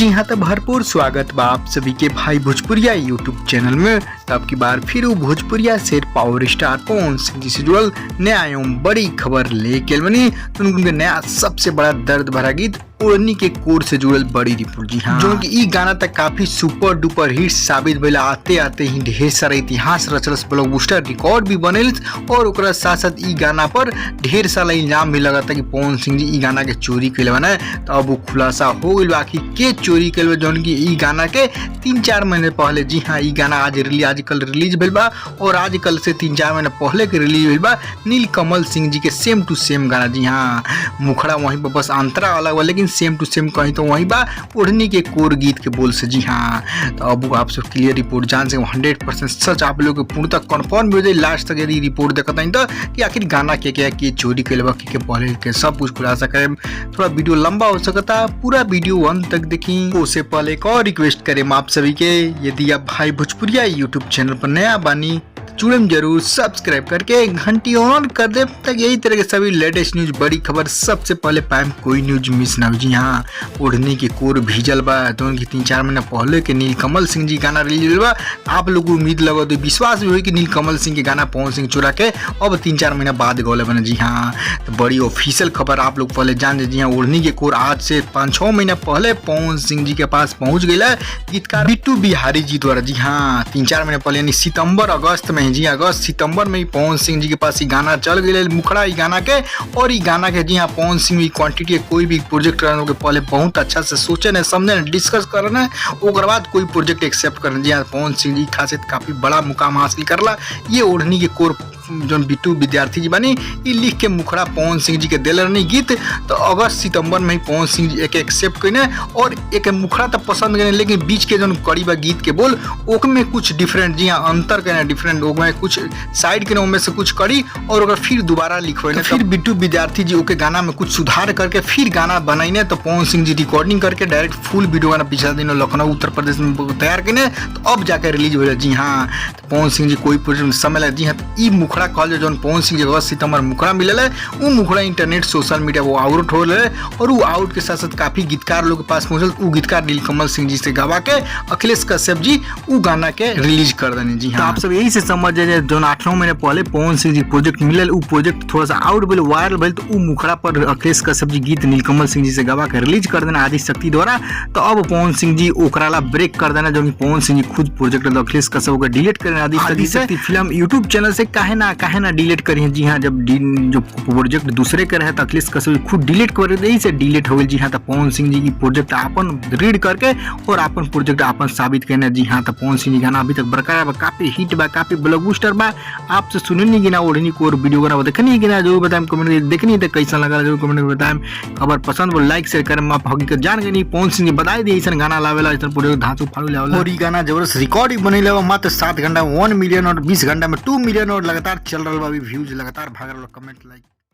जी हाँ, तो भरपूर स्वागत बा आप सभी के भाई भोजपुरिया यूट्यूब चैनल में। तब की बार फिर वो भोजपुरिया शेर पावर स्टार पवन सिंह जी से जुड़ल नया एवं बड़ी खबर लेके बनी। तो उनके नया सबसे बड़ा दर्द भरा गीत ओढ़नी के कोर से जुड़ल बड़ी रिपोर्ट। जी हाँ, जो कि ई गाना तक काफी सुपर डुपर हिट साबित भइला। आते आते ही ढेर सारा इतिहास रचलस, ब्लॉकबस्टर रिकॉर्ड भी बनल और ओकरा साथ साथ ई गाना पर ढेर सारा इल्जाम भी लगा था कि पवन सिंह जी ई गाना के चोरी कैले बना। तो अब वो खुलासा हो गई आखिर के चोरी कैले, जौन की ई गाना के 3-4 महीने पहले। जी हाँ, ई गाना आजकल रिलीज भइल बा और आजकल से 3-4 महीने पहले के रिलीज भइल बा नील कमल सिंह जी के सेम टू सेम गाना। जी हाँ, मुखड़ा वहीं पर बस अंतरा अलग बा, लेकिन सेम टू सेम कहीं तो वहीं बा ओढ़नी के कोर गीत के बोल से। जी हाँ, तो अब आप सब क्लियर रिपोर्ट जान से 100% सच आप लोग के पूर्णतः कंफर्म भी हो जाए। लास्ट तक यदि रिपोर्ट देखता है तो कि आखिर गाना के चोरी के के पहले के सब कुछ खुलासा करें। थोड़ा वीडियो लंबा हो सकता है, पूरा वीडियो अंत तक देखी। उससे पहले एक और रिक्वेस्ट करें आप सभी के, यदि आप भाई भोजपुरिया यूट्यूब चैनल पर नया बानी जुड़म जरूर सब्सक्राइब करके घंटी ऑन कर दे, तक यही तरह के सभी लेटेस्ट न्यूज बड़ी खबर सबसे पहले पाए, कोई न्यूज मिस ना हो। जी हाँ, ओढ़नी के कोर भीजल बा, तो उनकी 3-4 महीना पहले के नील कमल सिंह जी गाना रिलीज बा। आप लोग को उम्मीद लगा तो विश्वास भी हुई कि नील कमल सिंह के गाना पवन सिंह चुरा के अब 3-4 महीना बाद गौले बने। जी हाँ, तो बड़ी ऑफिशियल खबर आप लोग पहले जान दे। जी हाँ, ओढ़नी के कोर आज से 5-6 महीना पहले पवन सिंह जी के पास पहुंच गया गीतकार बिट्टू बिहारी जी द्वारा। जी हाँ, 3-4 महीने पहले यानी सितंबर अगस्त में, जी अगस्त सितंबर में ही पवन सिंह जी के पास ये गाना चल गए मुखड़ा ई गाना के। और ई गाना के जी हाँ, पवन सिंह की क्वांटिटी कोई भी प्रोजेक्ट करने के पहले बहुत अच्छा से सोचे न समझे न डिस्कस करना, ओकर बाद कोई प्रोजेक्ट एक्सेप्ट करना। जी हाँ, पवन सिंह जी खासियत काफी बड़ा मुकाम हासिल करला। ये ओढ़नी के कोर जो बिट्टू विद्यार्थी जी बनी ये लिख के मुखड़ा पवन सिंह जी के दिल रहनी गीत। तो अगस्त सितंबर में ही पवन सिंह जी एक एक्सेप्ट करने और एक मुखड़ा तो पसंद करने, लेकिन बीच के जो कड़ी बा गीत के बोल ओकमें कुछ डिफरेंट। जी हाँ, अंतर करना डिफरेंट, ओकमें कुछ साइड के में से कुछ कड़ी और फिर दोबारा लिखवाने। तो फिर बिट्टू विद्यार्थी जी ओके गाना में कुछ सुधार करके फिर गाना बनाइने। तो पवन सिंह जी रिकॉर्डिंग करके डायरेक्ट फुल वीडियो गाना पिछला दिन लखनऊ उत्तर प्रदेश में तैयार करने, तो अब जाकर रिलीज हो। जी हाँ, तो पवन सिंह जी कोई प्रोजेक्ट समय लगे। जी हाँ, तो मुखड़ा कहल जो पवन सिंह जी अगस्त सितंबर मुखड़ा मिले वो मुखड़ा इंटरनेट सोशल मीडिया वो आउट हो रहे और वो आउट के साथ साथ काफी गीतकार लोग के पास पहुंचल। वो गीतकार नीलकमल सिंह जी से गवा के अखिलेश कश्यप जी वो गाना के रिलीज कर देने। जी हाँ, तो आप सब यही से समझ जाए जो 8-9 महीने पहले पवन सिंह जी प्रोजेक्ट मिले, वो प्रोजेक्ट थोड़ा सा आउट भेल वायरल भेल, तो वो मुखड़ा पर अखिलेश कश्यप जी गीत नीलकमल सिंह जी से गवा के रिलीज कर देना आदि शक्ति द्वारा। तो अब पवन सिंह जी ओकराला ब्रेक कर देना, जो पवन सिंह जी खुद प्रोजेक्ट अखिलेश कश्यप को डिलीट करने आदि शक्ति फिल्म यूट्यूब चैनल से काहे ना डिलीट करी। जी हाँ, जब जो प्रोजेक्ट दूसरे के रहे तो अखिलेश कश्यप खुद डिलीट कर दे, से डिलीट हो गई। जी हाँ, तो पवन सिंह जी की प्रोजेक्ट अपन रीड करके और अपन प्रोजेक्ट अपन साबित करना। जी हाँ, तो पवन सिंह जी गाना अभी तक बरकरार बा, काफी हिट बा, काफी ब्लॉकबस्टर बा। आपसे सुननी नहीं गिना ओढ़नी को और वीडियो गाना देखनी गिना जरूर बताएं, कमेंट में देखनी तो कैसा लगा जरूर कमेंट में बताएं। खबर पसंद हो लाइक शेयर करें। आप हकीकत जान गए नहीं पवन सिंह जी बताई दी ऐसा गाना लावेला, ऐसा प्रोजेक्ट धांसू फाड़ू लावेला और ये गाना जबरदस्त रिकॉर्ड बने लेवा। मात्र 7 घंटा 1 मिलियन और 20 घंटा में 2 मिलियन और लगातार चल रहा बा, व्यूज लगातार भाग रहा। कमेंट लाइक